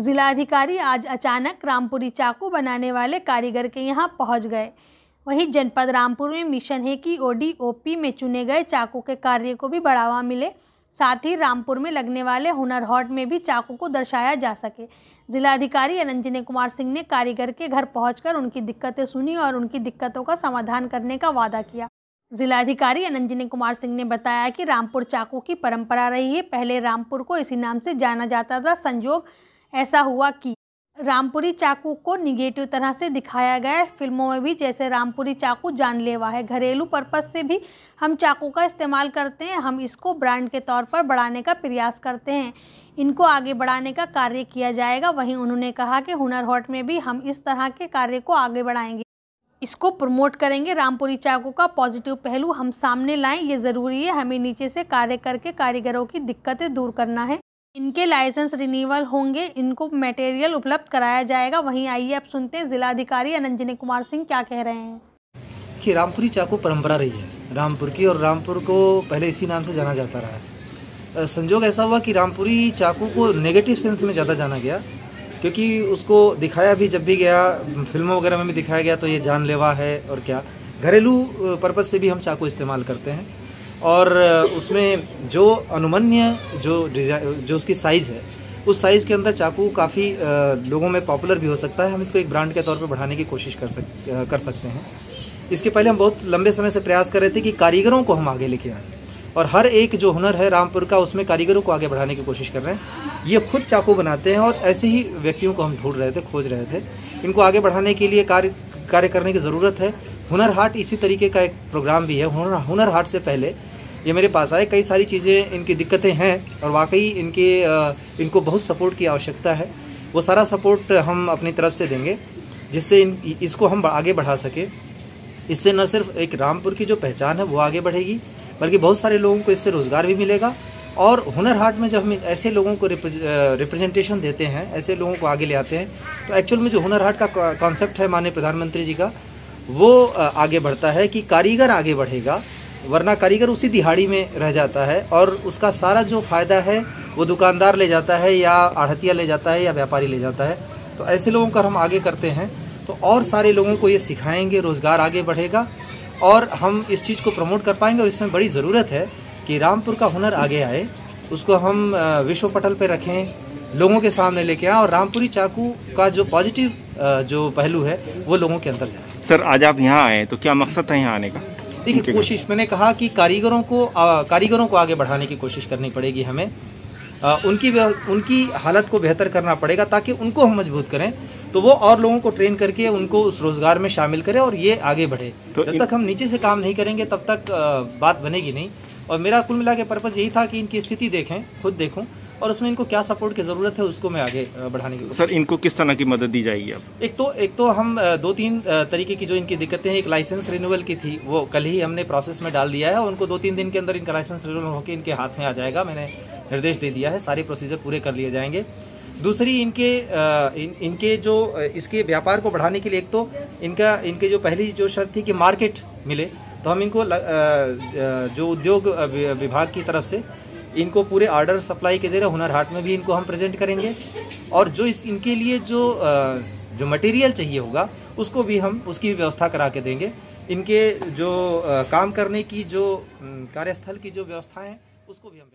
जिलाधिकारी आज अचानक रामपुरी चाकू बनाने वाले कारीगर के यहां पहुंच गए। वहीं जनपद रामपुर में मिशन है कि ODOP में चुने गए चाकू के कार्य को भी बढ़ावा मिले, साथ ही रामपुर में लगने वाले हुनर हाट में भी चाकू को दर्शाया जा सके। जिलाधिकारी अनंजय कुमार सिंह ने कारीगर के घर पहुंचकर उनकी दिक्कतें सुनी और उनकी दिक्कतों का समाधान करने का वादा किया। जिलाधिकारी अनंजय कुमार सिंह ने बताया कि रामपुर चाकू की परंपरा रही है। पहले रामपुर को इसी नाम से जाना जाता था। संजोग ऐसा हुआ कि रामपुरी चाकू को निगेटिव तरह से दिखाया गया। फिल्मों में भी जैसे रामपुरी चाकू जानलेवा है। घरेलू पर्पज से भी हम चाकू का इस्तेमाल करते हैं। हम इसको ब्रांड के तौर पर बढ़ाने का प्रयास करते हैं। इनको आगे बढ़ाने का कार्य किया जाएगा। वहीं उन्होंने कहा कि हुनर हाट में भी हम इस तरह के कार्य को आगे बढ़ाएंगे, इसको प्रमोट करेंगे। रामपुरी चाकू का पॉजिटिव पहलू हम सामने लाएं, ये ज़रूरी है। हमें नीचे से कार्य करके कारीगरों की दिक्कतें दूर करना है। इनके लाइसेंस रिन्यूअल होंगे, इनको मटेरियल उपलब्ध कराया जाएगा। वहीं आइए अब सुनते हैं जिलाधिकारी अनंजय कुमार सिंह क्या कह रहे हैं। कि रामपुरी चाकू परंपरा रही है रामपुर की, और रामपुर को पहले इसी नाम से जाना जाता रहा है। संजोग ऐसा हुआ कि रामपुरी चाकू को नेगेटिव सेंस में ज़्यादा जाना गया, क्योंकि उसको दिखाया भी जब भी गया, फिल्मों वगैरह में भी दिखाया गया तो ये जानलेवा है और क्या, घरेलू पर्पज़ से भी हम चाकू इस्तेमाल करते हैं। और उसमें जो अनुमन्य जो उसकी साइज़ है, उस साइज़ के अंदर चाकू काफ़ी लोगों में पॉपुलर भी हो सकता है। हम इसको एक ब्रांड के तौर पर बढ़ाने की कोशिश कर सकते हैं। इसके पहले हम बहुत लंबे समय से प्रयास कर रहे थे कि कारीगरों को हम आगे लेके आएँ, और हर एक जो हुनर है रामपुर का, उसमें कारीगरों को आगे बढ़ाने की कोशिश कर रहे हैं। ये खुद चाकू बनाते हैं और ऐसे ही व्यक्तियों को हम ढूंढ रहे थे, खोज रहे थे। इनको आगे बढ़ाने के लिए कार्य करने की ज़रूरत है। हुनर हाट इसी तरीके का एक प्रोग्राम भी है। हुनर हाट से पहले ये मेरे पास आए, कई सारी चीज़ें, इनकी दिक्कतें हैं और वाकई इनको बहुत सपोर्ट की आवश्यकता है। वो सारा सपोर्ट हम अपनी तरफ से देंगे, जिससे इसको हम आगे बढ़ा सके। इससे न सिर्फ एक रामपुर की जो पहचान है वो आगे बढ़ेगी, बल्कि बहुत सारे लोगों को इससे रोज़गार भी मिलेगा। और हुनर हाट में जब हम ऐसे लोगों को रिप्रेजेंटेशन देते हैं, ऐसे लोगों को आगे ले आते हैं, तो एक्चुअल में जो हुनर हाट का कॉन्सेप्ट है माननीय प्रधानमंत्री जी का, वो आगे बढ़ता है कि कारीगर आगे बढ़ेगा। वरना कारीगर उसी दिहाड़ी में रह जाता है और उसका सारा जो फ़ायदा है वो दुकानदार ले जाता है, या आढ़तिया ले जाता है, या व्यापारी ले जाता है। तो ऐसे लोगों का हम आगे करते हैं तो और सारे लोगों को ये सिखाएंगे, रोज़गार आगे बढ़ेगा और हम इस चीज़ को प्रमोट कर पाएंगे। और इसमें बड़ी ज़रूरत है कि रामपुर का हुनर आगे आए, उसको हम विश्व पटल पर रखें, लोगों के सामने लेके आएँ, और रामपुरी चाकू का जो पॉजिटिव जो पहलू है वो लोगों के अंदर जाए। सर, आज आप यहाँ आए तो क्या मकसद था यहाँ आने का? देखिए, कोशिश मैंने कहा कि कारीगरों को आगे बढ़ाने की कोशिश करनी पड़ेगी हमें। उनकी हालत को बेहतर करना पड़ेगा, ताकि उनको हम मजबूत करें तो वो और लोगों को ट्रेन करके उनको उस रोजगार में शामिल करें और ये आगे बढ़े। तो जब तक हम नीचे से काम नहीं करेंगे तब तक बात बनेगी नहीं। और मेरा कुल मिला के पर्पज़ यही था कि इनकी स्थिति देखें, खुद देखूं, और उसमें इनको क्या सपोर्ट की ज़रूरत है उसको मैं आगे बढ़ाने की। सर, इनको किस तरह की मदद दी जाएगी अब? एक तो हम 2-3 तरीके की जो इनकी दिक्कतें हैं, एक लाइसेंस रिन्यूअल की थी, वो कल ही हमने प्रोसेस में डाल दिया है। उनको 2-3 दिन के अंदर इनका लाइसेंस रिन्यूअल होकर इनके हाथ में आ जाएगा। मैंने निर्देश दे दिया है, सारे प्रोसीजर पूरे कर लिए जाएंगे। दूसरी, इनके जो इसके व्यापार को बढ़ाने के लिए, एक तो इनके जो पहली जो शर्त थी कि मार्केट मिले, तो हम इनको जो उद्योग विभाग की तरफ से इनको पूरे ऑर्डर सप्लाई के दे रहे। हुनर हाट में भी इनको हम प्रेजेंट करेंगे, और जो इनके लिए जो मटेरियल चाहिए होगा उसको भी हम उसकी व्यवस्था करा के देंगे। इनके जो काम करने की जो कार्यस्थल की जो व्यवस्था है उसको भी हम